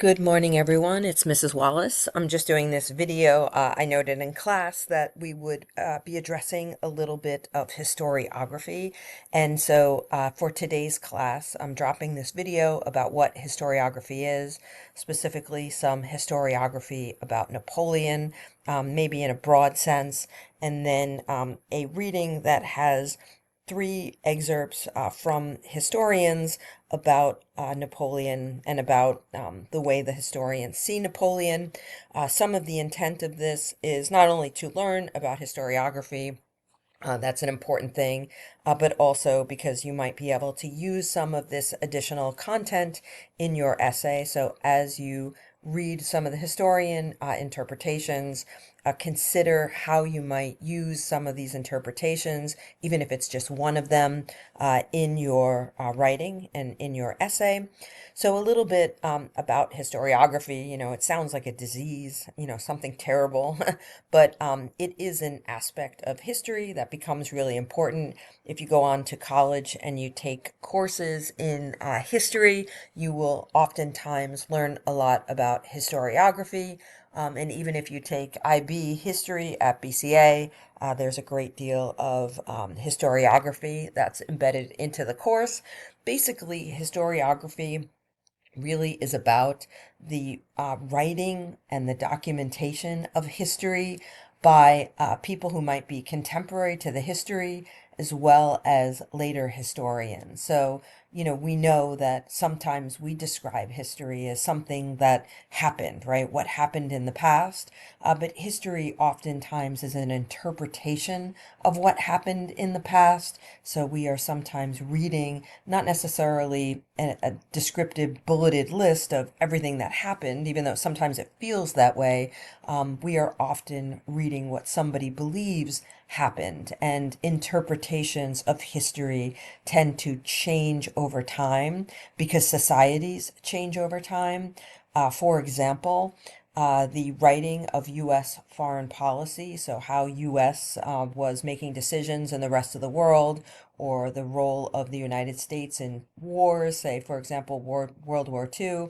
Good morning, everyone. It's Mrs. Wallace. I'm just doing this video. I noted in class that we would be addressing a little bit of historiography. And so for today's class, I'm dropping this video about what historiography is, specifically some historiography about Napoleon, maybe in a broad sense, and then a reading that has three excerpts from historians about Napoleon and about the way the historians see Napoleon. Some of the intent of this is not only to learn about historiography, that's an important thing, but also because you might be able to use some of this additional content in your essay. So as you read some of the historian interpretations, consider how you might use some of these interpretations, even if it's just one of them, in your writing and in your essay. So a little bit about historiography. It sounds like a disease, something terrible, but it is an aspect of history that becomes really important. If you go on to college and you take courses in history, you will oftentimes learn a lot about historiography. And even if you take IB history at BCA, there's a great deal of historiography that's embedded into the course. Basically, historiography really is about the writing and the documentation of history by people who might be contemporary to the history as well as later historians. So, we know that sometimes we describe history as something that happened, right? What happened in the past. But history oftentimes is an interpretation of what happened in the past. So we are sometimes reading not necessarily a descriptive bulleted list of everything that happened, even though sometimes it feels that way. We are often reading what somebody believes happened, and interpretations of history tend to change over time because societies change over time. For example, the writing of U.S. foreign policy, so how U.S. Was making decisions in the rest of the world, or the role of the United States in wars, say, for example, World War II.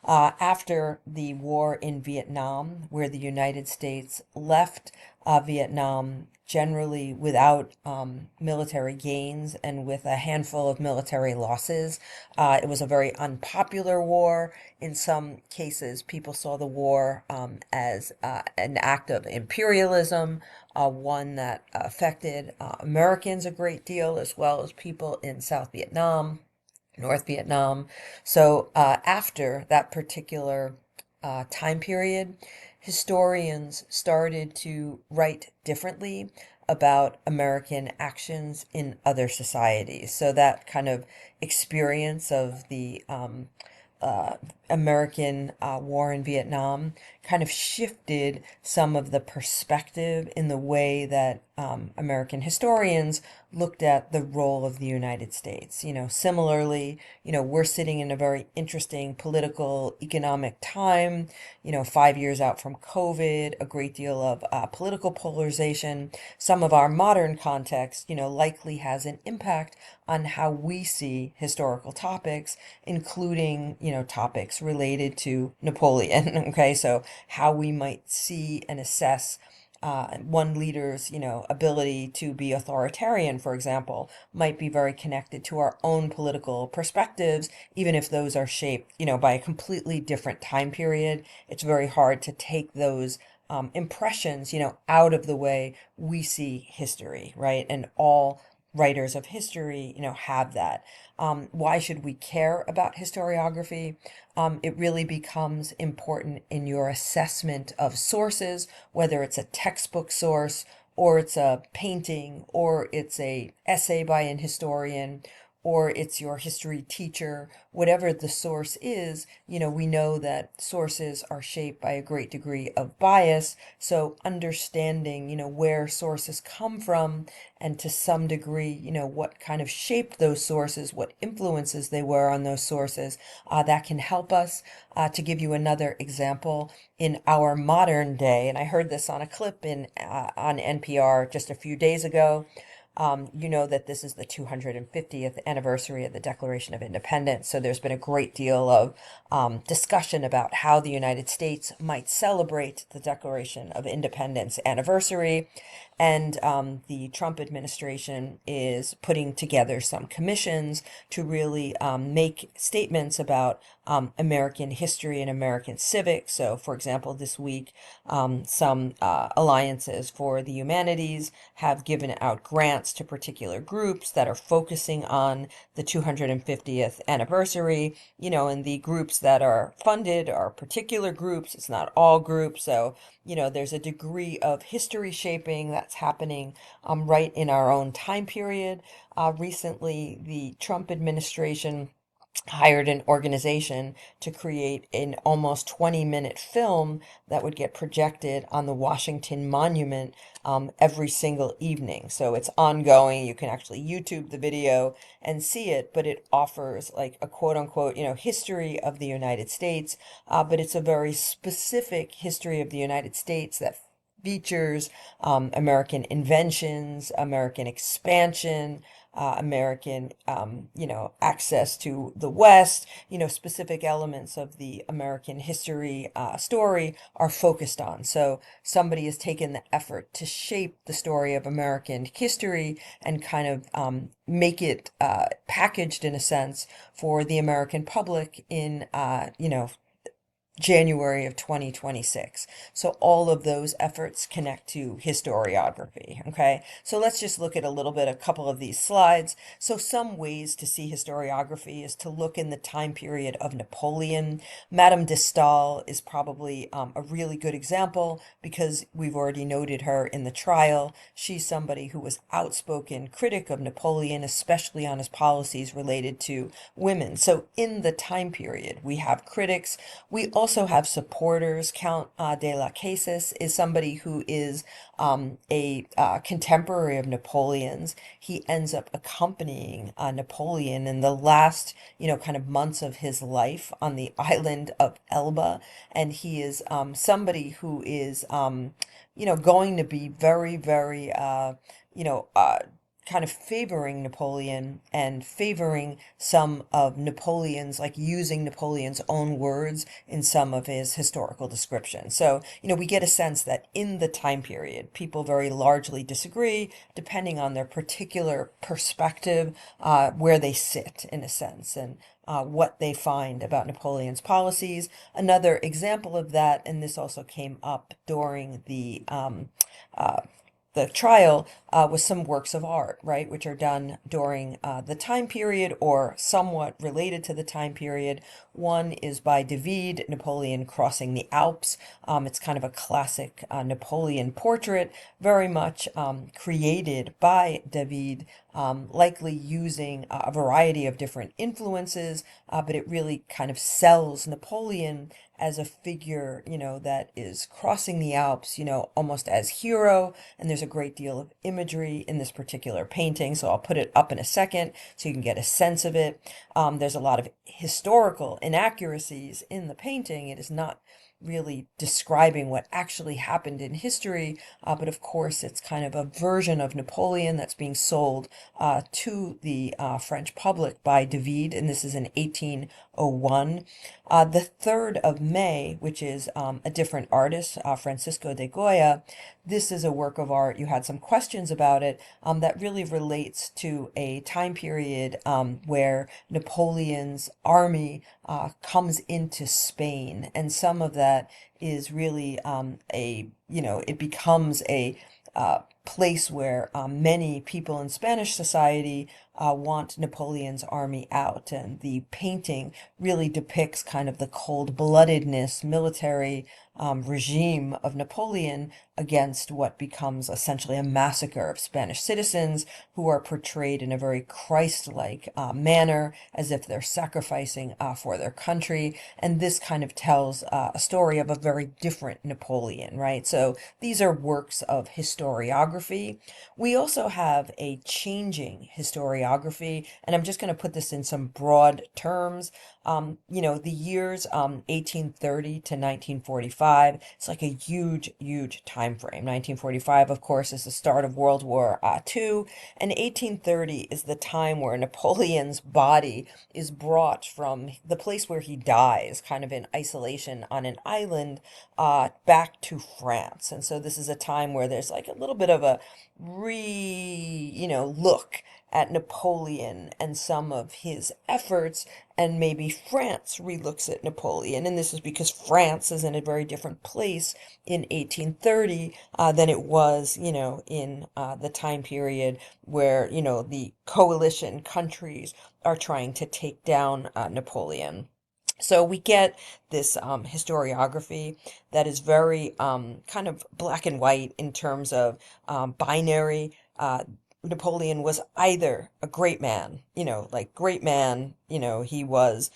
After the war in Vietnam, where the United States left Vietnam generally without military gains and with a handful of military losses. It was a very unpopular war. In some cases, people saw the war as an act of imperialism, one that affected Americans a great deal, as well as people in South Vietnam, North Vietnam. So after that particular time period, historians started to write differently about American actions in other societies. So that kind of experience of the American war in Vietnam kind of shifted some of the perspective in the way that American historians looked at the role of the United States. Similarly, we're sitting in a very interesting political, economic time, 5 years out from COVID, a great deal of political polarization. Some of our modern context, likely has an impact on how we see historical topics, including, topics related to Napoleon. Okay, so how we might see and assess one leader's, ability to be authoritarian, for example, might be very connected to our own political perspectives, even if those are shaped, by a completely different time period. It's very hard to take those impressions, out of the way we see history, right? And all writers of history, have that. Why should we care about historiography? It really becomes important in your assessment of sources, whether it's a textbook source, or it's a painting, or it's a essay by an historian, or it's your history teacher. Whatever the source is, we know that sources are shaped by a great degree of bias. So understanding, where sources come from, and to some degree, what kind of shaped those sources, what influences they were on those sources, that can help us. To give you another example, in our modern day, and I heard this on a clip on NPR just a few days ago, You know that this is the 250th anniversary of the Declaration of Independence, so there's been a great deal of discussion about how the United States might celebrate the Declaration of Independence anniversary. And the Trump administration is putting together some commissions to really make statements about American history and American civics. So, for example, this week, some alliances for the humanities have given out grants to particular groups that are focusing on the 250th anniversary. And the groups that are funded are particular groups, it's not all groups. So, there's a degree of history shaping that's happening right in our own time period. Recently, the Trump administration hired an organization to create an almost 20-minute film that would get projected on the Washington Monument every single evening. So it's ongoing. You can actually YouTube the video and see it, but it offers like a quote unquote, history of the United States. But it's a very specific history of the United States that features American inventions, American expansion, American, access to the West, specific elements of the American history story are focused on. So somebody has taken the effort to shape the story of American history and kind of make it packaged in a sense for the American public in, January of 2026. So all of those efforts connect to historiography. Okay, so let's just look at a couple of these slides. So some ways to see historiography is to look in the time period of Napoleon. Madame de Stael is probably a really good example because we've already noted her in the trial. She's somebody who was outspoken critic of Napoleon, especially on his policies related to women. So in the time period, we have critics. We also have supporters. Count de la Cases is somebody who is a contemporary of Napoleon's. He ends up accompanying Napoleon in the last, kind of months of his life on the island of Elba. And he is somebody who is, going to be very, very, you know, uh, kind of favoring Napoleon and favoring some of Napoleon's, like using Napoleon's own words in some of his historical descriptions. So, we get a sense that in the time period, people very largely disagree, depending on their particular perspective, where they sit, in a sense, and what they find about Napoleon's policies. Another example of that, and this also came up during the trial, was some works of art, right, which are done during the time period or somewhat related to the time period. One is by David, Napoleon Crossing the Alps. It's kind of a classic Napoleon portrait, very much created by David, likely using a variety of different influences, but it really kind of sells Napoleon as a figure, that is crossing the Alps, almost as hero. And there's a great deal of imagery in this particular painting, so I'll put it up in a second so you can get a sense of it. There's a lot of historical inaccuracies in the painting. It is not really describing what actually happened in history, but of course it's kind of a version of Napoleon that's being sold to the French public by David, and this is in 1801. The 3rd of May, which is a different artist, Francisco de Goya, this is a work of art. You had some questions about it, that really relates to a time period where Napoleon's army comes into Spain, and some of that is really it becomes a place where many people in Spanish society want Napoleon's army out. And the painting really depicts kind of the cold-bloodedness, military regime of Napoleon against what becomes essentially a massacre of Spanish citizens who are portrayed in a very Christ-like manner, as if they're sacrificing for their country. And this kind of tells a story of a very different Napoleon, right? So these are works of historiography. We also have a changing historiography, and I'm just going to put this in some broad terms. The years 1830 to 1945, it's like a huge, huge time frame. 1945, of course, is the start of World War II, and 1830 is the time where Napoleon's body is brought from the place where he dies, kind of in isolation on an island, back to France. And so this is a time where there's like a little bit of a look at Napoleon and some of his efforts, and maybe France relooks at Napoleon. And this is because France is in a very different place in 1830 than it was, in the time period where, the coalition countries are trying to take down Napoleon. So we get this historiography that is very kind of black and white in terms of binary. Napoleon was either a great man, like great man, he was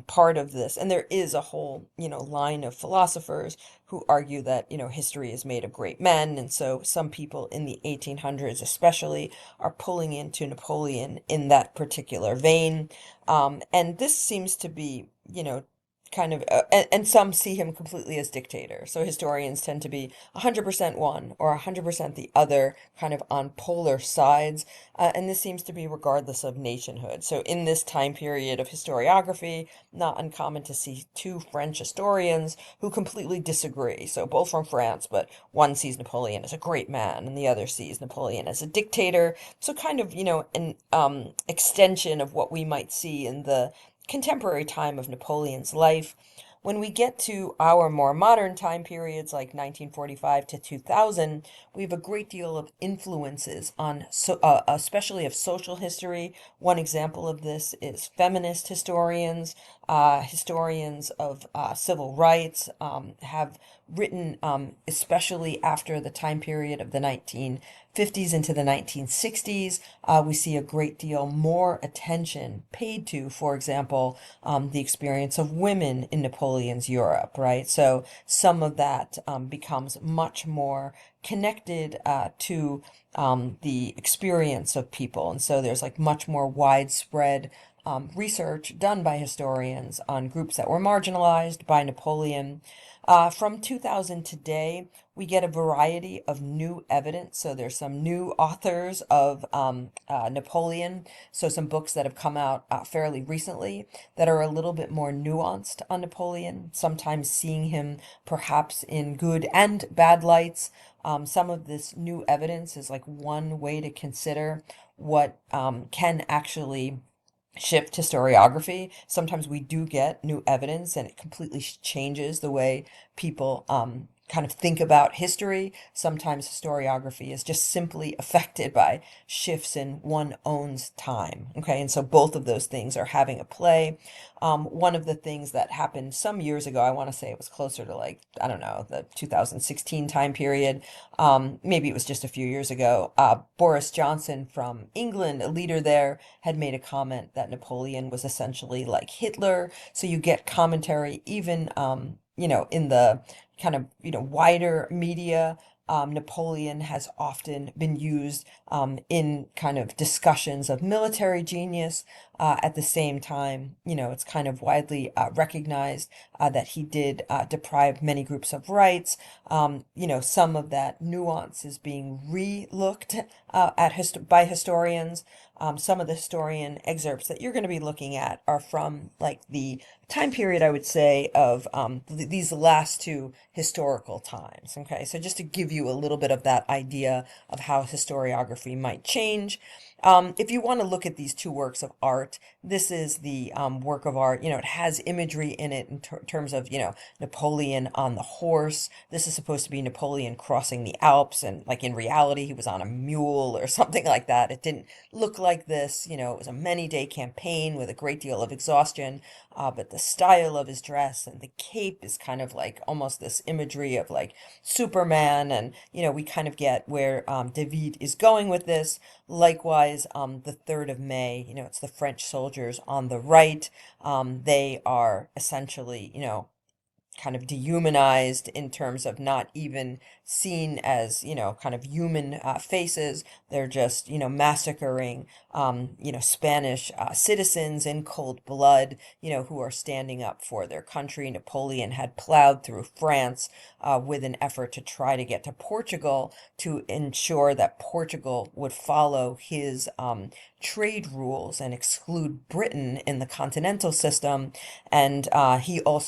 part of this. And there is a whole, line of philosophers who argue that, history is made of great men. And so some people in the 1800s especially are pulling into Napoleon in that particular vein. And this seems to be, kind of, and some see him completely as dictator. So historians tend to be 100% one or 100% the other, kind of on polar sides. And this seems to be regardless of nationhood. So in this time period of historiography, not uncommon to see two French historians who completely disagree. So both from France, but one sees Napoleon as a great man and the other sees Napoleon as a dictator. So kind of, an extension of what we might see in the contemporary time of Napoleon's life. When we get to our more modern time periods, like 1945 to 2000, we have a great deal of influences on, especially of social history. One example of this is feminist historians, historians of civil rights, have written, especially after the time period of the 1950s into the 1960s. We see a great deal more attention paid to, for example, the experience of women in Napoleon's Europe, right? So some of that becomes much more connected to the experience of people. And so there's like much more widespread research done by historians on groups that were marginalized by Napoleon. From 2000 today, we get a variety of new evidence. So there's some new authors of Napoleon. So some books that have come out fairly recently that are a little bit more nuanced on Napoleon, sometimes seeing him perhaps in good and bad lights. Some of this new evidence is like one way to consider what can actually shift historiography. Sometimes we do get new evidence and it completely changes the way people kind of think about history. Sometimes historiography is just simply affected by shifts in one own's time. Okay, and so both of those things are having a play. One of the things that happened some years ago, I want to say it was closer to like, I don't know, the 2016 time period. Maybe it was just a few years ago. Boris Johnson from England, a leader there, had made a comment that Napoleon was essentially like Hitler. So you get commentary even, in the kind of, wider media. Napoleon has often been used in kind of discussions of military genius. At the same time, it's kind of widely recognized that he did deprive many groups of rights. Some of that nuance is being re-looked by historians. Some of the historian excerpts that you're going to be looking at are from like the time period, I would say, of these last two historical times. Okay, so just to give you a little bit of that idea of how historiography might change. If you want to look at these two works of art, this is the work of art. It has imagery in it in terms of, Napoleon on the horse. This is supposed to be Napoleon crossing the Alps, and like in reality, he was on a mule or something like that. It didn't look like this. It was a many-day campaign with a great deal of exhaustion. But the style of his dress and the cape is kind of like almost this imagery of like Superman. And, we kind of get where David is going with this. Likewise, the 3rd of May, it's the French soldiers on the right. They are essentially, kind of dehumanized in terms of not even seen as, kind of human faces. They're just, massacring, Spanish citizens in cold blood, who are standing up for their country. Napoleon had plowed through France with an effort to try to get to Portugal to ensure that Portugal would follow his trade rules and exclude Britain in the continental system. And he also